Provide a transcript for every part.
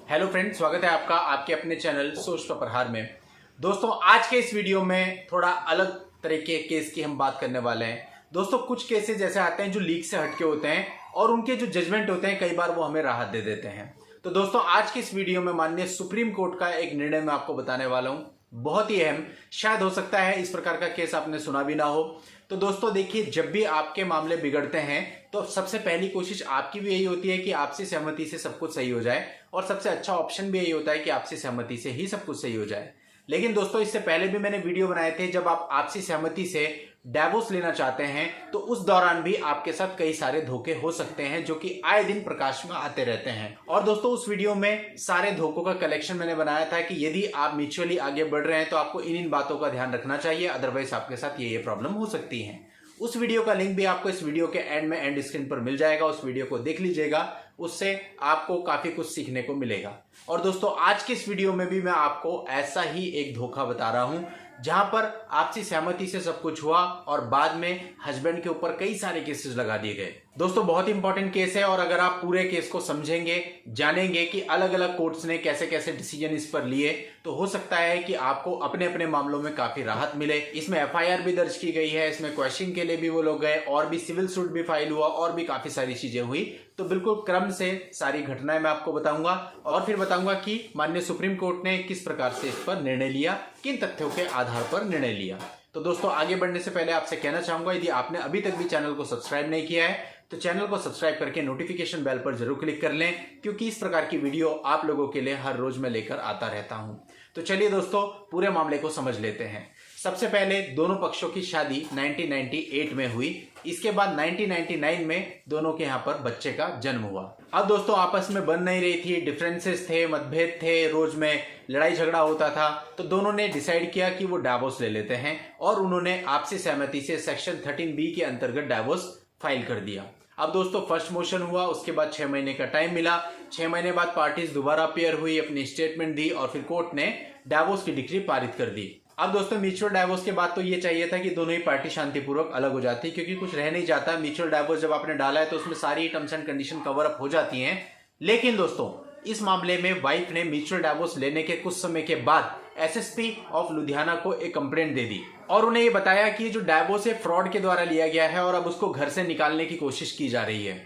Hello friends, स्वागत है आपका आपके अपने चैनल सोच पर प्रहार में। दोस्तों, आज के इस वीडियो में थोड़ा अलग तरह के केस की हम बात करने वाले हैं। दोस्तों, कुछ केसेस जैसे आते हैं जो लीक से हटके होते हैं और उनके जो जजमेंट होते हैं कई बार वो हमें राहत दे देते हैं। तो दोस्तों, आज की इस वीडियो में माननीय सुप्रीम कोर्ट का एक निर्णय मैं आपको बताने वाला हूं, बहुत ही अहम। शायद हो सकता है इस प्रकार का केस आपने सुना भी ना हो। तो दोस्तों देखिए, जब भी आपके मामले बिगड़ते हैं तो सबसे पहली कोशिश आपकी भी यही होती है कि आपसी सहमति से सब कुछ सही हो जाए, और सबसे अच्छा ऑप्शन भी यही होता है कि आपसी सहमति से ही सब कुछ सही हो जाए। लेकिन दोस्तों, इससे पहले भी मैंने वीडियो बनाए थे, जब आप आपसी सहमति से डिवोर्स लेना चाहते हैं तो उस दौरान भी आपके साथ कई सारे धोखे हो सकते हैं जो कि आए दिन प्रकाश में आते रहते हैं। और दोस्तों, उस वीडियो में सारे धोखों का कलेक्शन मैंने बनाया था कि यदि आप म्यूचुअली आगे बढ़ रहे हैं तो आपको इन बातों का ध्यान रखना चाहिए, अदरवाइज आपके साथ ये प्रॉब्लम हो सकती है। उस वीडियो का लिंक भी आपको इस वीडियो के एंड में एंड स्क्रीन पर मिल जाएगा, उस वीडियो को देख लीजिएगा, उससे आपको काफी कुछ सीखने को मिलेगा। और दोस्तों, आज के इस वीडियो में भी मैं आपको ऐसा ही एक धोखा बता रहा हूं जहां पर आपसी सहमति से सब कुछ हुआ और बाद में हस्बैंड के ऊपर कई सारे केसेस लगा दिए गए। दोस्तों, बहुत इंपॉर्टेंट केस है और अगर आप पूरे केस को समझेंगे, जानेंगे कि अलग अलग कोर्ट्स ने कैसे कैसे डिसीजन इस पर लिए, तो हो सकता है कि आपको अपने अपने मामलों में काफी राहत मिले। इसमें एफआईआर भी दर्ज की गई है, इसमें क्वेश्चन के लिए भी वो लोग गए और भी सिविल सूट भी फाइल हुआ और भी काफी सारी चीजें हुई। तो बिल्कुल क्रम से सारी घटनाएं मैं आपको बताऊंगा और फिर बताऊंगा कि माननीय सुप्रीम कोर्ट ने किस प्रकार से इस पर निर्णय लिया, किन तथ्यों के आधार पर निर्णय लिया। तो दोस्तों, आगे बढ़ने से पहले आपसे कहना चाहूंगा, यदि आपने अभी तक भी चैनल को सब्सक्राइब नहीं किया है तो चैनल को सब्सक्राइब करके नोटिफिकेशन बेल पर जरूर क्लिक कर लें, क्योंकि इस प्रकार की वीडियो आप लोगों के लिए हर रोज मैं लेकर आता रहता हूं। तो चलिए दोस्तों, पूरे मामले को समझ लेते हैं। सबसे पहले दोनों पक्षों की शादी 1998 में हुई। इसके बाद 1999 में दोनों के यहाँ पर बच्चे का जन्म हुआ। अब दोस्तों, आपस में बन नहीं रही थी, डिफरेंसेस थे, मतभेद थे, रोज में लड़ाई झगड़ा होता था। तो दोनों ने डिसाइड किया कि वो डिवोर्स ले लेते हैं और उन्होंने आपसी सहमति से सेक्शन 13B के अंतर्गत डिवोर्स फाइल कर दिया। अब दोस्तों, फर्स्ट मोशन हुआ, उसके बाद 6 महीने का टाइम मिला। 6 महीने बाद पार्टीज दोबारा अपियर हुई, अपनी स्टेटमेंट दी और फिर कोर्ट ने डिवोर्स की डिक्री पारित कर दी। अब दोस्तों, म्यूचुअल डिवोर्स के बाद तो ये चाहिए था कि दोनों ही पार्टी शांतिपूर्वक अलग हो जाती, क्योंकि कुछ रह नहीं जाता। म्यूचुअल डिवोर्स जब आपने डाला है तो उसमें सारी terms and condition cover up हो जाती हैं। लेकिन दोस्तों, इस मामले में वाइफ ने म्यूचुअल डिवोर्स लेने के कुछ समय के बाद एसएसपी ऑफ लुधियाना को एक कंप्लेंट दे दी और उन्हें ये बताया कि जो डिवोर्स है फ्रॉड के द्वारा लिया गया है और अब उसको घर से निकालने की कोशिश की जा रही है।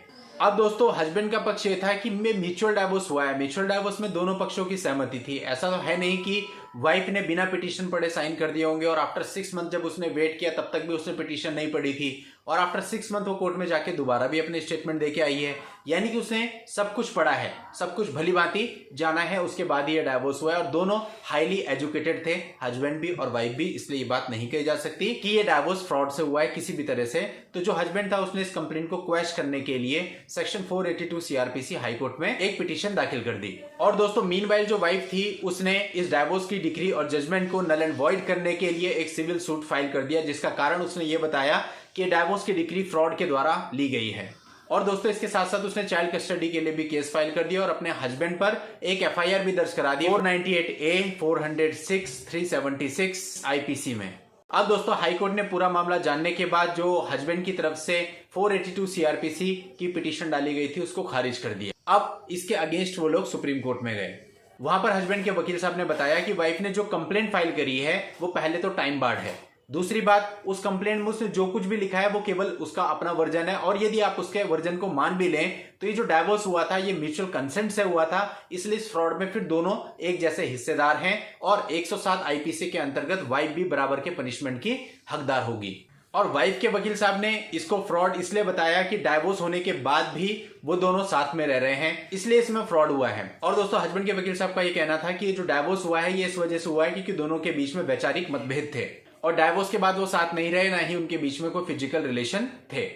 अब दोस्तों, हस्बैंड का पक्ष ये था कि म्यूचुअल डिवोर्स हुआ है, म्यूचुअल डिवोर्स में दोनों पक्षों की सहमति थी। ऐसा तो है नहीं कि वाइफ ने बिना पिटीशन पढ़े साइन कर दिए होंगे और आफ्टर 6 मंथ जब उसने वेट किया तब तक भी उसने पिटीशन नहीं पढ़ी थी और आफ्टर 6 मंथ वो कोर्ट में जाके दोबारा भी अपने स्टेटमेंट देके आई है। यानी कि उसने सब कुछ पढ़ा है, सब कुछ भली भांति जाना है, उसके बाद ही ये डिवोर्स हुआ है। और दोनों हाईली एजुकेटेड थे, हस्बैंड भी और वाइफ भी, इसलिए ये बात नहीं कही जा सकती कि ये डिवोर्स फ्रॉड से हुआ है किसी भी तरह से। तो जो हस्बैंड था उसने इस कंप्लेंट को क्वेश करने के लिए सेक्शन 482 सीआरपीसी हाई कोर्ट में एक पिटीशन दाखिल कर दी। और दोस्तों, मीनवाइल जो वाइफ थी उसने इस डिवोर्स की डिक्री और जजमेंट को नल एंड वॉइड करने के लिए एक सिविल सूट फाइल कर दिया, जिसका कारण उसने ये बताया कि डिवोर्स की डिक्री फ्रॉड के द्वारा ली गई है। और दोस्तों, इसके साथ साथ उसने चाइल्ड कस्टडी के लिए भी केस फाइल कर दिया और अपने हस्बैंड पर एक एफआईआर भी दर्ज करा दी 498A 406 376 आईपीसी में। अब दोस्तों, हाईकोर्ट ने पूरा मामला जानने के बाद जो हस्बैंड की तरफ से 482 सीआरपीसी की पिटीशन डाली गई थी उसको खारिज कर दिया। अब इसके अगेंस्ट वो लोग सुप्रीम कोर्ट में गए। वहां पर हस्बैंड के वकील साहब ने बताया कि वाइफ ने जो कंप्लेंट फाइल करी है वो पहले तो टाइम बार्ड है, दूसरी बात, उस कंप्लेंट में उसने जो कुछ भी लिखा है वो केवल उसका अपना वर्जन है, और यदि आप उसके वर्जन को मान भी लें तो ये जो डिवोर्स हुआ था ये म्यूचुअल कंसेंट से हुआ था, इसलिए इस फ्रॉड में फिर दोनों एक जैसे हिस्सेदार हैं और 107 आईपीसी के अंतर्गत वाइफ भी बराबर के पनिशमेंट की हकदार होगी। और वाइफ के वकील साहब ने इसको फ्रॉड इसलिए बताया कि डिवोर्स होने के बाद भी वो दोनों साथ में रह रहे हैं, इसलिए इसमें फ्रॉड हुआ है। और दोस्तों, हस्बैंड के वकील साहब का ये कहना था कि ये जो डिवोर्स हुआ है ये इस वजह से हुआ है क्योंकि दोनों के बीच में वैचारिक मतभेद थे और डिवोर्स के बाद वो साथ नहीं रहे, ना ही उनके बीच में कोई फिजिकल रिलेशन थे।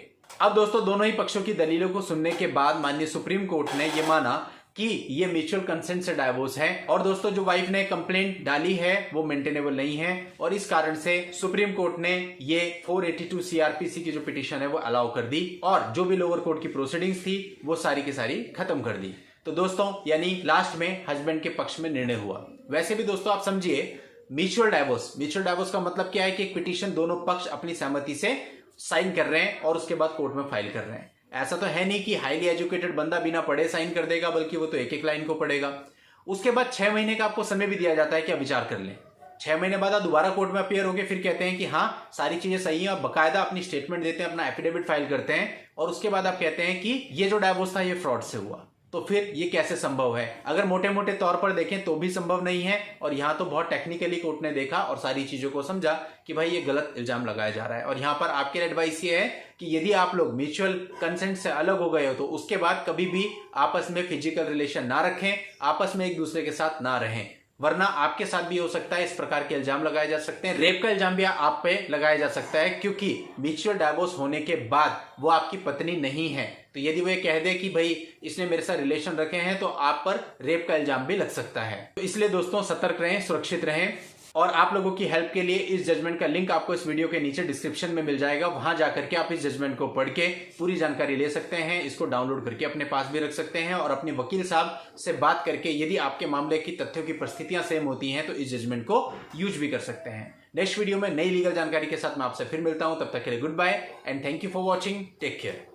अब दोस्तों, दोनों ही पक्षों की दलीलों को सुनने के बाद माननीय सुप्रीम कोर्ट ने ये माना कि ये म्यूचुअल कंसेंट से डिवोर्स है। और दोस्तों, जो वाइफ ने कंप्लेंट डाली है वो मेंटेनेबल नहीं है और इस कारण से सुप्रीम कोर्ट ने ये 482 सीआरपीसी की जो पिटीशन है वो अलाउ कर दी और जो भी लोअर कोर्ट की प्रोसीडिंग्स थी वो सारी की सारी खत्म कर दी। तो दोस्तों, यानी लास्ट में हस्बैंड के पक्ष में निर्णय हुआ। वैसे भी दोस्तों, आप समझिए, म्यूचुअल डिवोर्स का मतलब क्या है कि एक पिटीशन दोनों पक्ष अपनी सहमति से साइन कर रहे हैं और उसके बाद कोर्ट में फाइल कर रहे हैं। ऐसा तो है नहीं कि हाईली एजुकेटेड बंदा बिना पढ़े साइन कर देगा, बल्कि वो तो एक एक लाइन को पढ़ेगा। उसके बाद 6 महीने का आपको समय भी दिया जाता है कि आप विचार कर लें। 6 महीने बाद आप दोबारा कोर्ट में अपियर होंगे, फिर कहते हैं कि हाँ सारी चीजें सही हैं, आप बकायदा अपनी स्टेटमेंट देते हैं, अपना एफिडेविट फाइल करते हैं और उसके बाद आप कहते हैं कि ये जो डाइवोर्स था ये फ्रॉड से हुआ। तो फिर ये कैसे संभव है? अगर मोटे मोटे तौर पर देखें तो भी संभव नहीं है, और यहां तो बहुत टेक्निकली कोर्ट ने देखा और सारी चीजों को समझा कि भाई ये गलत इल्जाम लगाया जा रहा है। और यहां पर आपके लिए एडवाइस ये है कि यदि आप लोग म्यूचुअल कंसेंट से अलग हो गए हो तो उसके बाद कभी भी आपस में फिजिकल रिलेशन ना रखें, आपस में एक दूसरे के साथ ना रहें, वरना आपके साथ भी हो सकता है इस प्रकार के इल्जाम लगाए जा सकते हैं। रेप का इल्जाम भी आप पे लगाया जा सकता है, क्योंकि म्यूचुअल डाइवोर्स होने के बाद वो आपकी पत्नी नहीं है। तो यदि वो कह दे कि भाई इसने मेरे साथ रिलेशन रखे हैं तो आप पर रेप का इल्जाम भी लग सकता है। तो इसलिए दोस्तों सतर्क रहें, सुरक्षित रहें। और आप लोगों की हेल्प के लिए इस जजमेंट का लिंक आपको इस वीडियो के नीचे डिस्क्रिप्शन में मिल जाएगा, वहां जाकर के आप इस जजमेंट को पढ़ के पूरी जानकारी ले सकते हैं, इसको डाउनलोड करके अपने पास भी रख सकते हैं और अपने वकील साहब से बात करके यदि आपके मामले की तथ्यों की परिस्थितियां सेम होती हैं तो इस जजमेंट को यूज भी कर सकते हैं। नेक्स्ट वीडियो में नई लीगल जानकारी के साथ मैं आपसे फिर मिलता हूं, तब तक के लिए goodbye and thank you for watching, take care.